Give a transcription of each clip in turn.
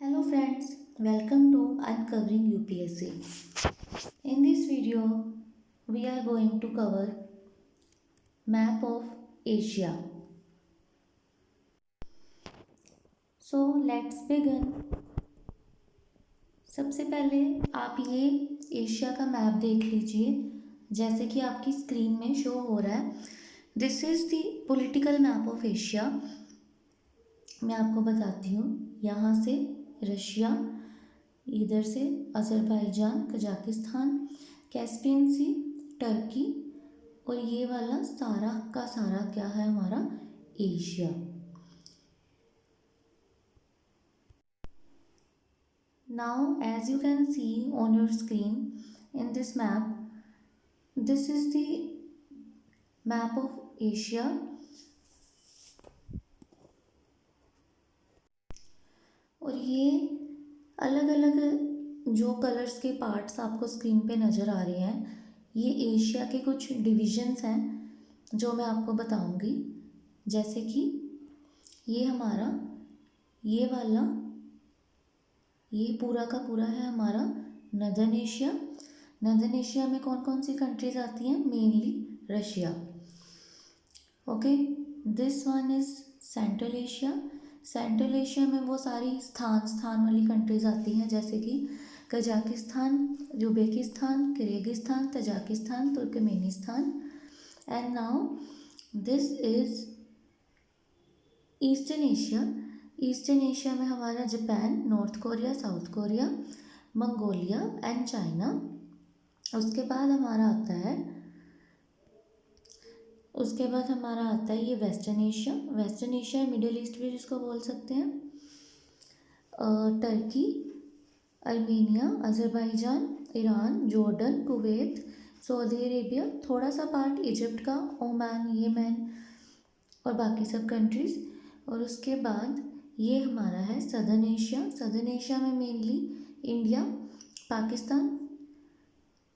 Hello friends, welcome to Uncovering UPSC. In this video, we are going to cover map of Asia. So let's begin. सबसे पहले आप ये Asia का map देख लीजिए, जैसे कि आपकी स्क्रीन में शो हो रहा है. This is the political map of Asia. मैं आपको बताती हूँ. यहाँ से रशिया, इधर से अज़रबैजान, कजाकिस्तान, कैस्पियन सी, टर्की और ये वाला सारा का सारा क्या है हमारा Asia. Now as you can see on your screen in this map, this is the map of Asia. और ये अलग अलग जो कलर्स के पार्ट्स आपको स्क्रीन पे नज़र आ रहे हैं, ये एशिया के कुछ डिविजन्स हैं जो मैं आपको बताऊंगी. जैसे कि ये हमारा ये वाला, ये पूरा का पूरा है हमारा नदर्न एशिया. नदर्न एशिया में कौन कौन सी कंट्रीज आती हैं? Mainly Russia. Okay, this one is central Asia. Central Asia में वो सारी स्थान वाली कंट्रीज आती हैं, जैसे कि Kazakhstan, Uzbekistan, Kyrgyzstan, Tajikistan, Turkmenistan. And now this is eastern Asia. Eastern Asia में हमारा Japan, North Korea, South Korea, Mongolia and China. उसके बाद हमारा आता है ये western Asia. Western Asia middle east भी जिसको बोल सकते हैं. Turkey, Armenia, Azerbaijan, Iran, Jordan, Kuwait, Saudi Arabia, थोड़ा सा पार्ट इजिप्ट का, ओमान, येमेन और बाकी सब कंट्रीज़. और उसके बाद ये हमारा है सदर्न एशिया. सदर्न एशिया में mainly India, Pakistan,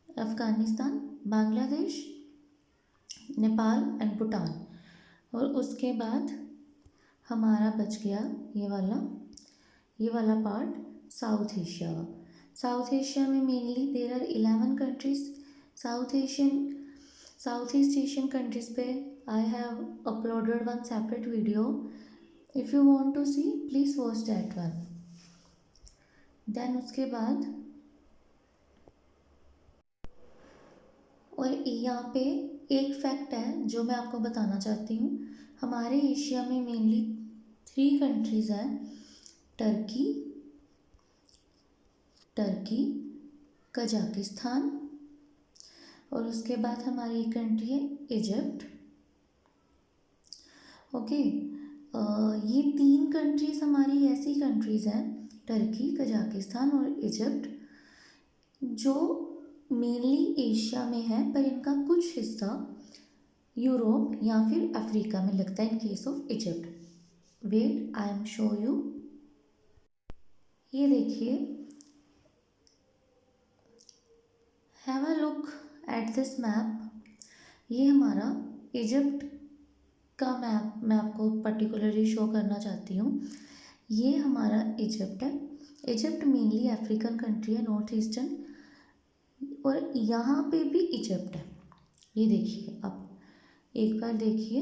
Afghanistan, Bangladesh, Nepal and Bhutan. और उसके बाद हमारा बच गया ये वाला पार्ट साउथ एशिया का. साउथ एशिया में mainly there are 11 countries. South East Asian countries पे I have uploaded one separate video. If you want to see please watch that one. Then उसके बाद और यहाँ पे एक फैक्ट है जो मैं आपको बताना चाहती हूँ. हमारे एशिया में मेनली 3 कंट्रीज़ हैं. टर्की, कजाकिस्तान और उसके बाद हमारी एक कंट्री है इजिप्ट. ओके, ये 3 कंट्रीज़ हमारी ऐसी कंट्रीज़ हैं, टर्की, कजाकिस्तान और इजिप्ट, जो मेनली एशिया में है, पर इनका कुछ हिस्सा यूरोप या फिर अफ्रीका में लगता है. In case of Egypt, wait I am show you. ये देखिए, have a look at this map. ये हमारा इजिप्ट का मैप मैं आपको पर्टिकुलरली शो करना चाहती हूँ. ये हमारा इजिप्ट है. इजिप्ट मेनली अफ्रीकन कंट्री है, नॉर्थ ईस्टर्न. और यहाँ पे भी इजिप्ट है. ये देखिए, आप एक बार देखिए.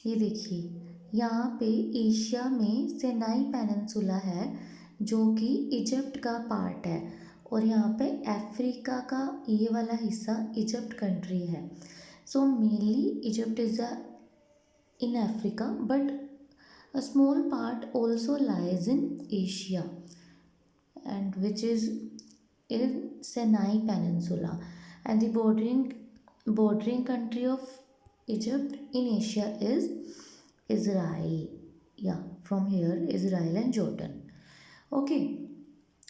ये देखिए, यहाँ पे एशिया में सिनाई पेनिनसुला है जो कि इजिप्ट का पार्ट है. और यहाँ पे अफ्रीका का ये वाला हिस्सा इजिप्ट कंट्री है. So mainly Egypt is in Africa, but a small part also lies in Asia, and which is in Sinai Peninsula. And the bordering country of Egypt in Asia is Israel. Yeah, from here Israel and Jordan. Okay,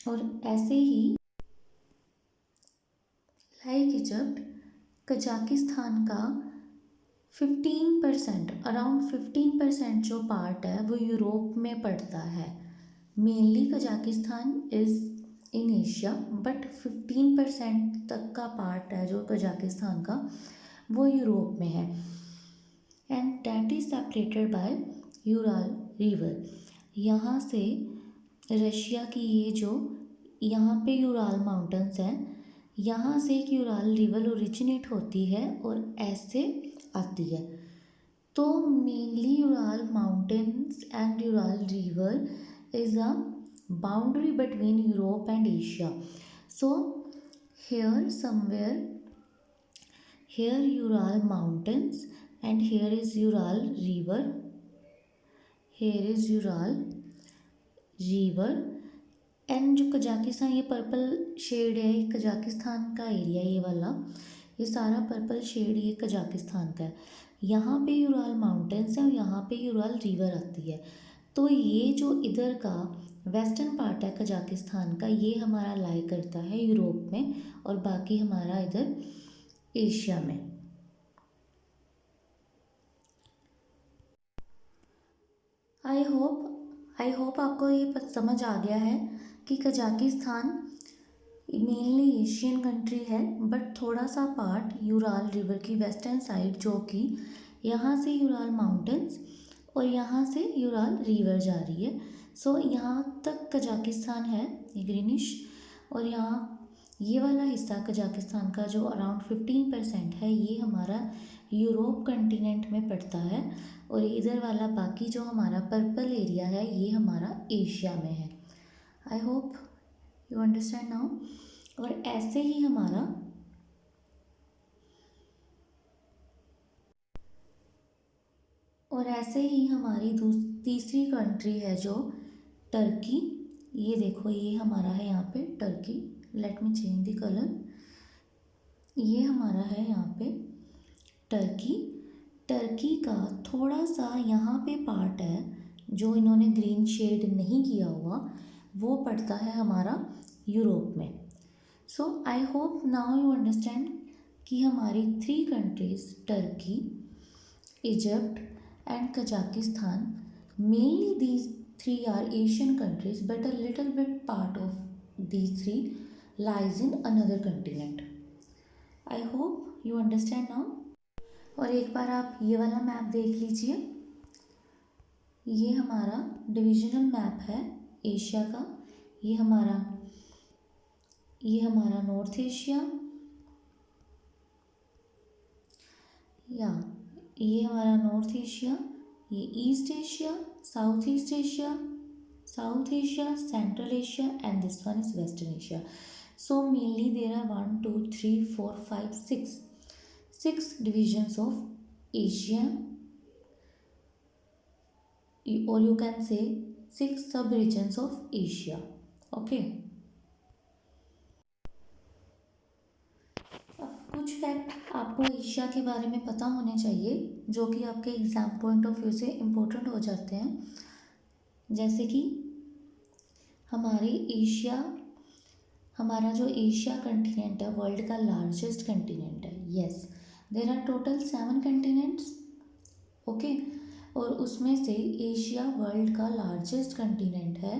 और ऐसे ही like Egypt, Kazakhstan का 15%, around 15% जो part है वो Europe में पड़ता है. Mainly Kazakhstan is in Asia, but 15% तक का पार्ट है जो कजाकिस्तान का वो यूरोप में है. And that is separated by Ural river. यहाँ से रशिया की ये जो यहाँ पे यूराल माउंटेन्स हैं, यहाँ से एक यूराल रिवर ओरिजिनेट होती है और ऐसे आती है। तो mainly Ural mountains and Ural river is a boundary between Europe and Asia. So here somewhere, here Ural mountains and here is Ural river. Here is Ural river. And जो Kazakhstan, ये purple shade है, ये Kazakhstan का area, ये वाला, ये सारा purple shade ये कजाकिस्तान का है. यहाँ पे यूराल माउंटेन्स है और यहाँ पे यूराल रिवर आती है. तो ये जो इधर का वेस्टर्न पार्ट है कजाकिस्तान का, ये हमारा लाई करता है यूरोप में और बाकी हमारा इधर एशिया में. आई होप आपको ये समझ आ गया है कि कजाकिस्तान मेनली एशियन कंट्री है, बट थोड़ा सा पार्ट यूराल रिवर की वेस्टर्न साइड, जो कि यहाँ से यूराल माउंटेन्स और यहाँ से यूराल रिवर जा रही है. सो यहाँ तक कजाकिस्तान है, ये ग्रीनिश, और यहाँ ये वाला हिस्सा कजाकिस्तान का जो अराउंड 15% है, ये हमारा यूरोप कंटिनेंट में पड़ता है और इधर वाला बाकी जो हमारा पर्पल एरिया है, ये हमारा एशिया में है. I hope you understand now. और ऐसे ही हमारी तीसरी कंट्री है जो टर्की. ये देखो, ये हमारा है यहाँ पे Turkey. Let me change the colour. ये हमारा है यहाँ पे टर्की. टर्की का थोड़ा सा यहाँ पे पार्ट है जो इन्होंने ग्रीन शेड नहीं किया हुआ, वो पड़ता है हमारा यूरोप में. So I hope now you understand कि हमारी 3 countries Turkey, Egypt and Kazakhstan, mainly these 3 are Asian countries, but a little bit part of these 3 lies in another continent. I hope you understand now. और एक बार आप ये वाला map देख लीजिए. ये हमारा डिविजनल मैप है एशिया का. ये हमारा नॉर्थ एशिया, ये हमारा नॉर्थ एशिया, ये east Asia, south east Asia, south Asia, central Asia, and this one is western Asia. So mainly there are 1 2 3 4 5 6 divisions of Asia, or you can say 6 sub-regions of Asia. Okay. अब कुछ fact आपको Asia के बारे में पता होने चाहिए जो कि आपके एग्ज़ाम पॉइंट ऑफ व्यू से इम्पोर्टेंट हो जाते हैं. जैसे कि हमारा जो एशिया कंटिनेंट है वर्ल्ड का लार्जेस्ट कंटिनेंट है. Yes, there are total 7 continents. Okay. और उसमें से एशिया वर्ल्ड का लार्जेस्ट कंटिनेंट है,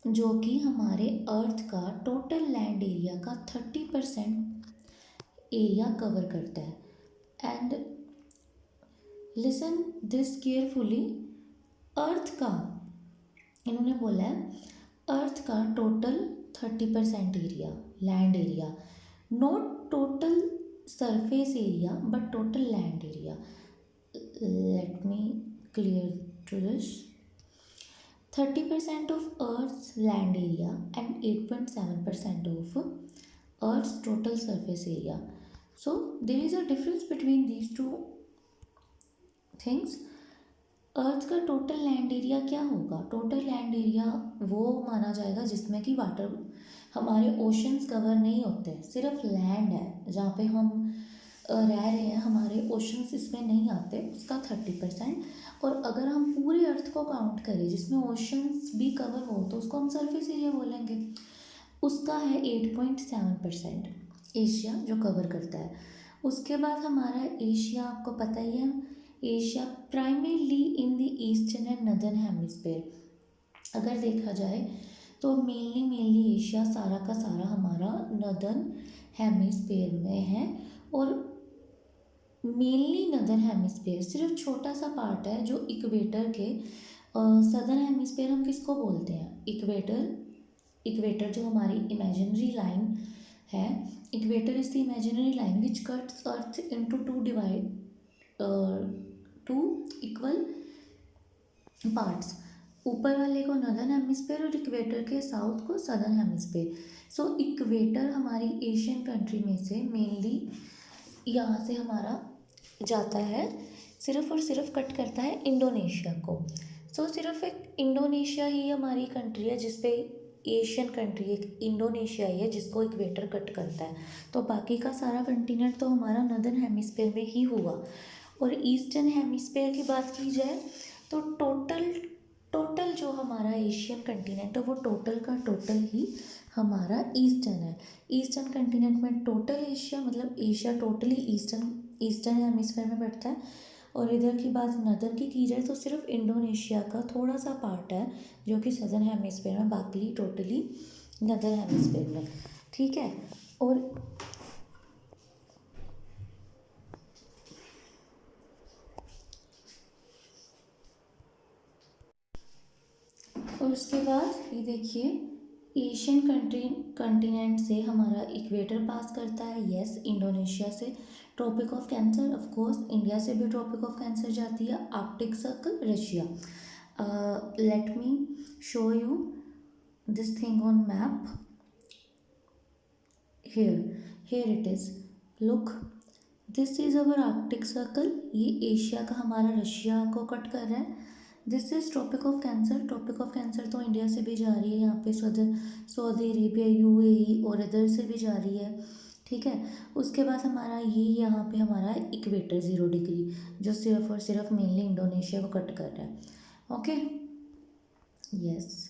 जो कि हमारे अर्थ का टोटल लैंड एरिया का 30% एरिया कवर करता है. And listen this carefully. Earth का, इन्होंने बोला है, अर्थ का total 30% area, land area, not total surface area but total land area. Let me clear to this. 30% of Earth's land area and 8.7% of Earth's total surface area. So there is a difference between these two things. अर्थ का total land area क्या होगा? Total land area वो माना जाएगा जिसमें कि water, हमारे oceans cover नहीं होते, सिर्फ लैंड है जहाँ पे हम रह रहे हैं, हमारे ओशंस इसमें नहीं आते, उसका 30%. और अगर हम पूरे अर्थ को काउंट करें जिसमें ओशंस भी कवर हो तो उसको हम सरफेस एरिया बोलेंगे. उसका है 8.7% एशिया जो कवर करता है. उसके बाद हमारा एशिया, आपको पता ही है, Asia primarily in the eastern and northern hemisphere. अगर देखा जाए तो मेनली एशिया सारा का सारा हमारा नदर्न हेमिस्फीयर में है. और मेनली नदर्न हेमिस्फीयर, सिर्फ छोटा सा पार्ट है जो इक्वेटर के सदर्न हेमिस्फेयर हम किसको बोलते हैं? इक्वेटर। इक्वेटर जो हमारी इमेजिनरी लाइन है, equator is the imaginary line which cuts earth into two equal parts. ऊपर वाले को नॉर्दर्न हेमिस्फेयर और इक्वेटर के साउथ को सदर्न हेमिस्फेयर। सो इक्वेटर हमारी एशियन कंट्री में से मेनली यहाँ से हमारा जाता है, सिर्फ और सिर्फ कट करता है इंडोनेशिया को। सो सिर्फ एक इंडोनेशिया ही हमारी कंट्री है जिसपे, एशियन कंट्री एक इंडोनेशिया ही है जिसको इक्वेटर कट करता है। तो बाकी का सारा कंटिनेंट तो हमारा नॉर्दर्न हेमिस्फेयर में ही हुआ। और ईस्टर्न हेमिस्फेयर की बात की जाए तो टोटल टोटल जो हमारा एशियन कंटिनेंट है वो टोटल का टोटल ही हमारा ईस्टर्न है। ईस्टर्न कंटिनेंट में टोटल एशिया, मतलब एशिया टोटली ईस्टर्न हेमिस्फेयर में बैठता है। और इधर की बात नदर की जाए तो सिर्फ इंडोनेशिया का थोड़ा सा पार्ट है जो कि सदर्न हेमिस्फेयर में, बाकी टोटली नदर हेमिस्फेयर में। ठीक है। और उसके बाद ये देखिए, एशियन कंटिनेंट से हमारा इक्वेटर पास करता है, यस, इंडोनेशिया से। Tropic of cancer, of course India से भी ट्रॉपिक ऑफ कैंसर जाती है। Arctic circle Russia. Let me show you this thing on map. here it is, look, this is our arctic circle. ये Asia का हमारा Russia को cut कर रहा है। This is tropic of cancer. Tropic of cancer तो India से भी जा रही है, यहाँ पे सऊदी अरेबिया, यूएई और इधर से भी जा रही है। ठीक है। उसके बाद हमारा ये यहाँ पे हमारा इक्वेटर 0 डिग्री, जो सिर्फ और सिर्फ मेनली इंडोनेशिया को कट कर रहा है। Okay, yes.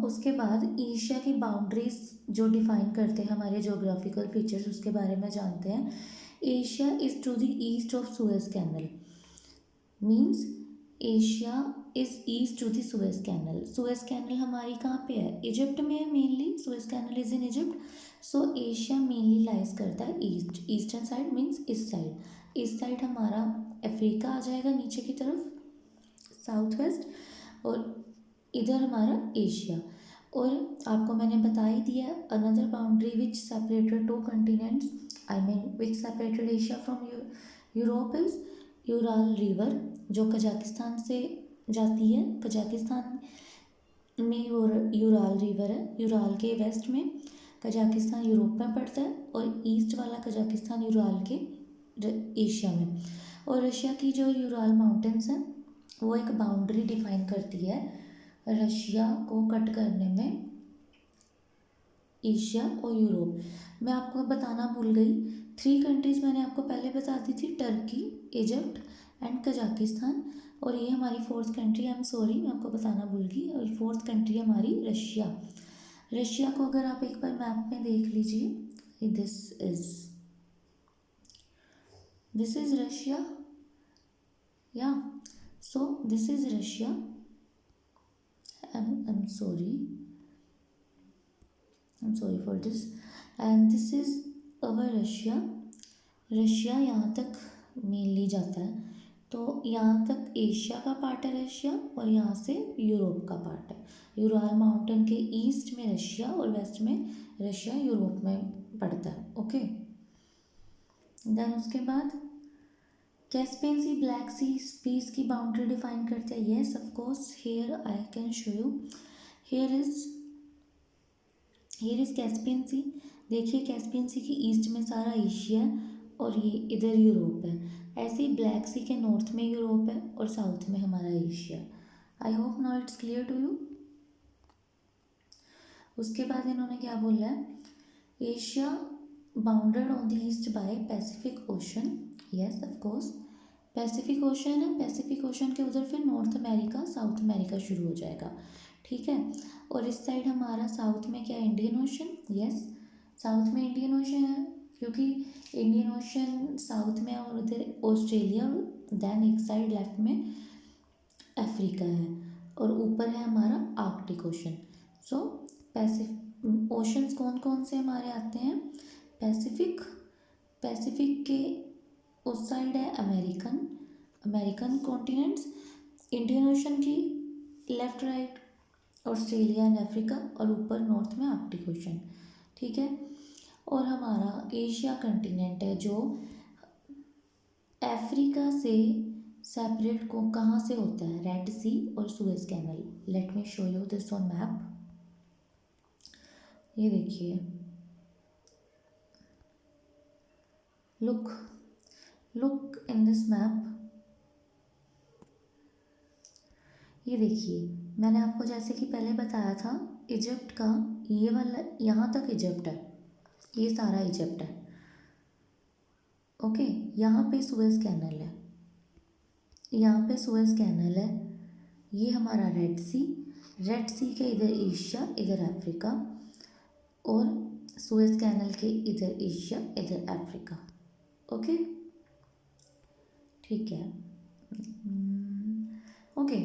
उसके बाद एशिया की बाउंड्रीज जो डिफाइन करते हैं हमारे जोग्राफिकल फीचर्स, उसके बारे में जानते हैं। Asia is to the east of Suez canal, means Asia is east to the Suez canal. Suez canal हमारी कहाँ पे है? इजिप्ट में है mainly. Suez canal is in Egypt. So Asia mainly lies करता है ईस्ट, ईस्टर्न साइड मीन्स इस साइड। इस साइड हमारा अफ्रीका आ जाएगा नीचे की तरफ, साउथ वेस्ट, और इधर हमारा एशिया। और आपको मैंने बता ही दिया, another boundary which separated two continents, I mean which separated Asia from Europe is Ural river, जो कजाकिस्तान से जाती है। कजाकिस्तान में यूराल रिवर है। यूराल के वेस्ट में कजाकिस्तान यूरोप में पड़ता है, और ईस्ट वाला कजाकिस्तान यूराल के एशिया में। और रशिया की जो यूराल माउंटेन्स हैं वो एक बाउंड्री डिफाइन करती है रशिया को कट करने में एशिया और यूरोप। मैं आपको बताना भूल गई, 3 कंट्रीज़ मैंने आपको पहले बता दी थी, टर्की, इजिप्ट एंड कजाकिस्तान। और ये हमारी 4th country, I am sorry मैं आपको बताना भूल गई, और 4th कंट्री हमारी रशिया। रशिया को अगर आप एक बार मैप में देख लीजिए, दिस इज़ रशिया, या so this is Russia. I'm sorry for this, and this is our Russia। Russia यहाँ तक मेनली जाता है, तो यहाँ तक एशिया का पार्ट है रशिया, और यहाँ से यूरोप का पार्ट है। यूराल माउंटेन के ईस्ट में रशिया और वेस्ट में रशिया यूरोप में पड़ता है। ओके, देन उसके बाद कैस्पियन सी, ब्लैक सी, पीस की बाउंड्री डिफाइन करते हैं। Yes of course, here I can show you, here is Caspian sea. देखिए कैस्पियन सी की ईस्ट में सारा एशिया है और ये इधर यूरोप है। ऐसे ही ब्लैक सी के नॉर्थ में यूरोप है और साउथ में हमारा Asia. I hope now it's clear to you. उसके बाद इन्होंने क्या बोला है, Asia bounded on the east by Pacific Ocean. Yes of course, Pacific Ocean है, पैसिफिक ओशन के उधर फिर नॉर्थ अमेरिका, साउथ अमेरिका शुरू हो जाएगा। ठीक है। और इस साइड हमारा साउथ में क्या है, इंडियन ओशन। यस, साउथ में इंडियन ओशन है, क्योंकि इंडियन ओशन साउथ में और उधर ऑस्ट्रेलिया, देन एक साइड लेफ्ट में अफ्रीका है, और ऊपर है हमारा आर्कटिक ओशन। सो पैसिफिक ओशंस कौन कौन से हमारे आते हैं, पैसिफिक के उस साइड है अमेरिकन कॉन्टिनेंट्स, इंडियन ओशन की left right Australia and Africa, और ऊपर नॉर्थ में आर्कटिक ओशन, ठीक है। और हमारा एशिया कंटिनेंट है जो अफ्रीका से सेपरेट को कहाँ से होता है, रेड सी और Suez canal. Let me show you this on map. ये देखिए, look look in this map. ये देखिए, मैंने आपको जैसे कि पहले बताया था, इजिप्ट का ये वाला यहाँ तक इजिप्ट है, ये सारा इजिप्ट है, ओके। यहाँ पे सुएज कैनल है, यहाँ पे सुएज कैनल है, ये हमारा रेड सी के इधर एशिया इधर अफ्रीका, और सुएज कैनल के इधर एशिया इधर अफ्रीका, ओके, ठीक है। ओके,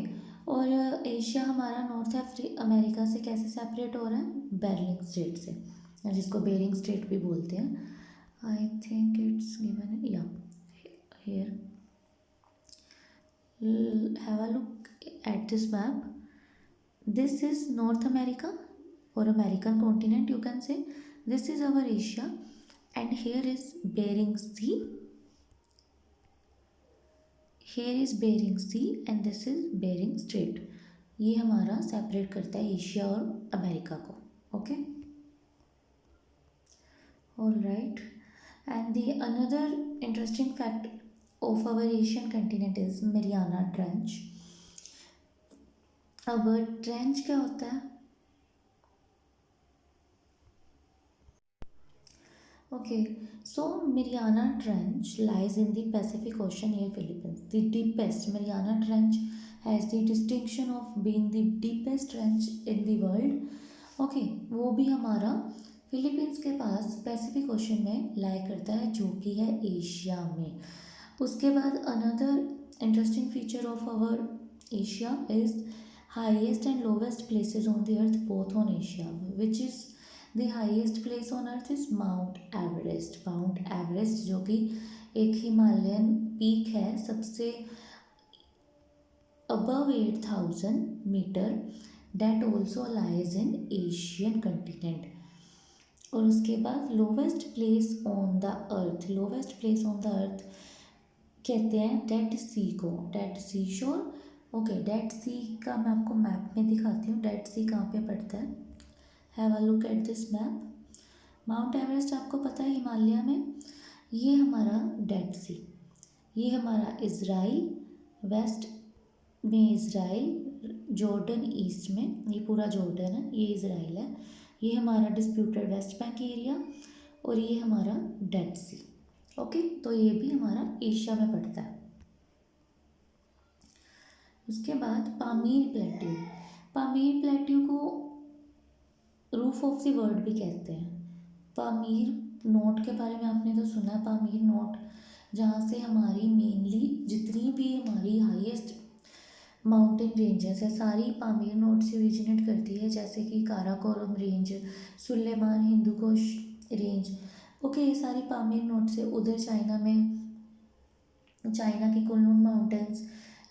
और एशिया हमारा नॉर्थ अमेरिका से कैसे सेपरेट हो रहा है, बेरिंग स्ट्रेट से, जिसको बेरिंग स्ट्रेट भी बोलते हैं। आई थिंक इट्स गिवन या here, have a look at this map. This is north America or American continent, you can say. This is our Asia and here is Bering Sea. Here is Bering Sea and this is Bering Strait. ये हमारा separate करता है Asia और America को, okay, all right. And the another interesting fact of our Asian continent is Mariana trench. अब trench क्या होता है, okay, so Mariana Trench lies in the Pacific Ocean near Philippines. The deepest Mariana Trench has the distinction of being the deepest trench in the world. Okay, वो भी हमारा Philippines के पास Pacific ocean में लाई करता है, जो कि है एशिया में। उसके बाद another interesting feature of our Asia is highest and lowest places on the earth both on Asia, which is the highest place on earth is Mount Everest. Mount Everest जो कि एक हिमालयन पीक है, सबसे above 8,000 metre, that also lies in Asian continent. और उसके बाद lowest place on the earth, lowest place on the earth कहते हैं डेड सी को, डेड सी शोर, ओके। डेड सी का मैं आपको मैप में दिखाती हूँ, डेड सी कहाँ पे पड़ता है। Have a look at this map. Mount Everest आपको पता है हिमालय में, ये हमारा डेड सी, ये हमारा इज़राइल, वेस्ट में इज़राइल, जॉर्डन ईस्ट में, ये पूरा जॉर्डन है, ये इज़राइल है, ये हमारा डिस्प्यूटेड वेस्ट बैंक एरिया, और ये हमारा डेड सी, ओके। तो ये भी हमारा एशिया में पड़ता है। उसके बाद पामीर प्लेट्यू, पामीर प्लेट्यू को रूफ ऑफ द वर्ल्ड भी कहते हैं। पामीर नोट के बारे में आपने तो सुना है, पामीर नोट, जहाँ से हमारी मेनली जितनी भी हमारी हाईएस्ट माउंटेन रेंजेस है सारी पामीर नोट से ओरिजिनेट करती है, जैसे कि Karakoram range, Sulaiman Hindukush range, okay, ये सारी पामीर नोट से। उधर चाइना में, चाइना की कुनलुन माउंटेन्स,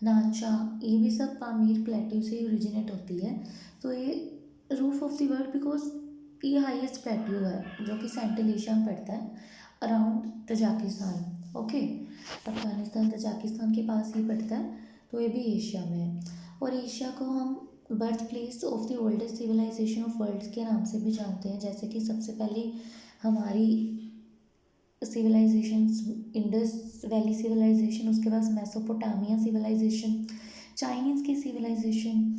नाचा, ये भी सब पामीर प्लेट्यू से ओरिजिनेट होती है। तो ये roof of the world because ये हाईएस्ट प्लेट्यू है जो कि सेंट्रल एशिया में पड़ता है, around Tajikistan, okay, Afghanistan Tajikistan के पास ही पड़ता है, तो ये भी एशिया में है। और एशिया को हम birth place of the oldest civilization of world के नाम से भी जानते हैं, जैसे कि सबसे पहले हमारी सिविलाइजेशंस इंडस वैली सिविलाइजेशन, उसके बाद मेसोपोटामिया सिविलाइजेशन, चाइनीज़ की सिविलाइजेशन,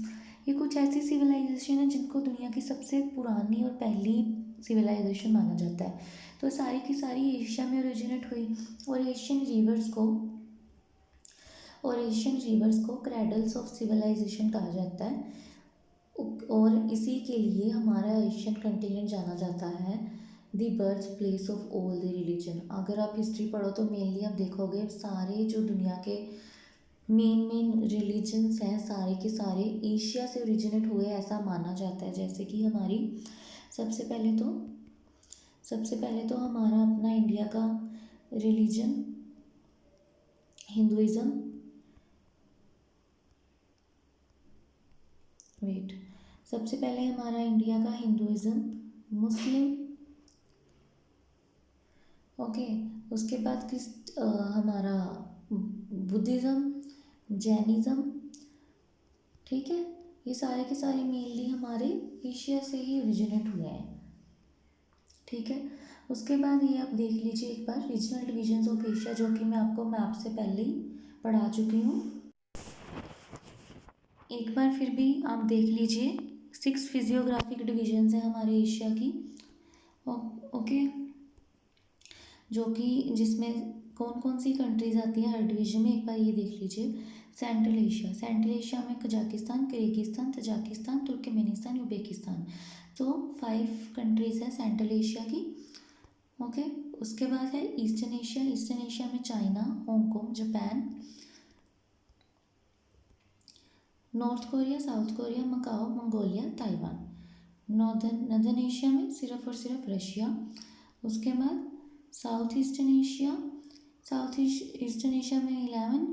ये कुछ ऐसी सिविलाइजेशन है जिनको दुनिया की सबसे पुरानी और पहली सिविलाइजेशन माना जाता है। तो सारी की सारी एशिया में ओरिजिनेट हुई, और एशियन रिवर्स को क्रैडल्स ऑफ सिविलाइजेशन कहा जाता है, और इसी के लिए हमारा एशियन कंटिनेंट जाना जाता है the birth place of all the religion. अगर आप हिस्ट्री पढ़ो तो मेनली आप देखोगे सारे जो दुनिया के मेन रिलीजन्स हैं सारे के सारे एशिया से ओरिजिनेट हुए, ऐसा माना जाता है। जैसे कि हमारी सबसे पहले तो हमारा अपना इंडिया का रिलीजन हिंदुइज़्म, वेट, सबसे पहले हमारा इंडिया का हिंदुइज़्म, मुस्लिम, ओके। उसके बाद हमारा बुद्धिज़्म, जैनिज़्म, ठीक है। ये सारे के सारे मेनली हमारे एशिया से ही ओरिजिनेट हुए हैं, ठीक है। उसके बाद ये आप देख लीजिए एक बार रीजनल डिविजन्स ऑफ एशिया, जो कि मैं आपको मैप से पहले ही पढ़ा चुकी हूँ। एक बार फिर भी आप देख लीजिए, 6 फिजियोग्राफिक डिविजन्स हैं हमारे एशिया की, ओके। जो कि जिसमें कौन कौन सी कंट्रीज आती हैं हर डिवीजन में, एक बार ये देख लीजिए। सेंट्रल एशिया, सेंट्रल एशिया में Kazakhstan, Kyrgyzstan, Tajikistan, Turkmenistan, Uzbekistan, तो 5 कंट्रीज हैं सेंट्रल एशिया की, ओके। उसके बाद है ईस्टर्न एशिया, ईस्टर्न एशिया में China, Hong Kong, Japan, North Korea, South Korea, Macau, Mongolia, Taiwan. Northern Asia में सिर्फ और सिर्फ रशिया। उसके बाद south eastern Asia, eastern Asia में 11,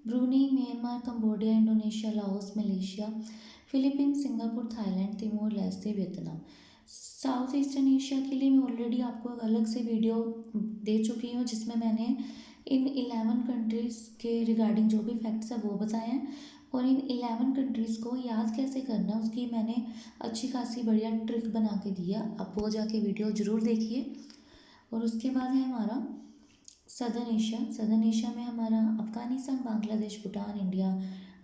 Brunei, Myanmar, Cambodia, Indonesia, Laos, Malaysia, Philippines, Singapore, Thailand, Timor Leste, Vietnam. South eastern Asia के लिए मैं ऑलरेडी आपको एक अलग से वीडियो दे चुकी हूँ, जिसमें मैंने इन 11 कंट्रीज़ के रिगार्डिंग जो भी फैक्ट्स है वो बताए हैं, और इन 11 कंट्रीज़ को याद कैसे करना है उसकी मैंने अच्छी खासी बढ़िया ट्रिक बना के दिया, आप वो जाके वीडियो ज़रूर देखिए। और उसके बाद है हमारा सदर्न एशिया, सदर्न एशिया में हमारा अफ़गानिस्तान, बांग्लादेश, भूटान, इंडिया,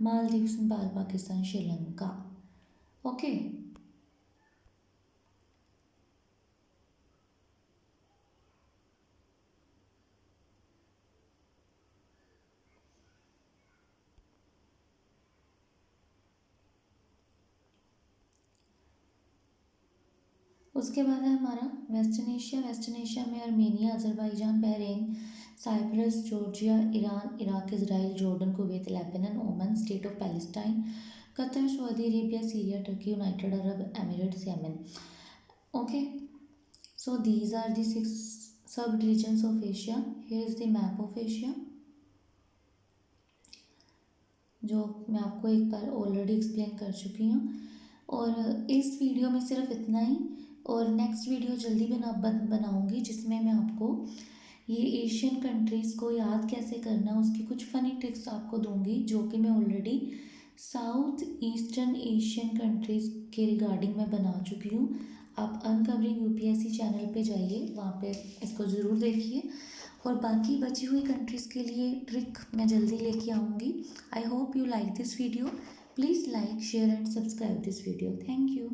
मालदीव, नेपाल, पाकिस्तान, श्रीलंका, ओके। उसके बाद है हमारा वेस्टर्न एशिया, वेस्टर्न एशिया में Armenia, Azerbaijan, Bahrain, Cyprus, Georgia, Iran, Iraq, Israel, Jordan, Kuwait, Lebanon, Oman, State of Palestine, Qatar, Saudi Arabia, Syria, Turkey, United Arab Emirates, Yemen, okay. So these are the 6 sub-regions of Asia. Here is the map of Asia, जो मैं आपको एक बार already explain कर चुकी हूँ। और इस video में सिर्फ इतना ही, और नेक्स्ट वीडियो जल्दी बनाऊँगी जिसमें मैं आपको ये एशियन कंट्रीज़ को याद कैसे करना उसकी कुछ फ़नी ट्रिक्स आपको दूंगी, जो कि मैं already south eastern Asian countries के रिगार्डिंग मैं बना चुकी हूँ। आप अनकवरिंग यूपीएससी चैनल पे जाइए, वहाँ पे इसको ज़रूर देखिए, और बाकी बची हुई कंट्रीज़ के लिए ट्रिक मैं जल्दी लेके आऊँगी। I hope you like this video, please like, share and subscribe this video. Thank you.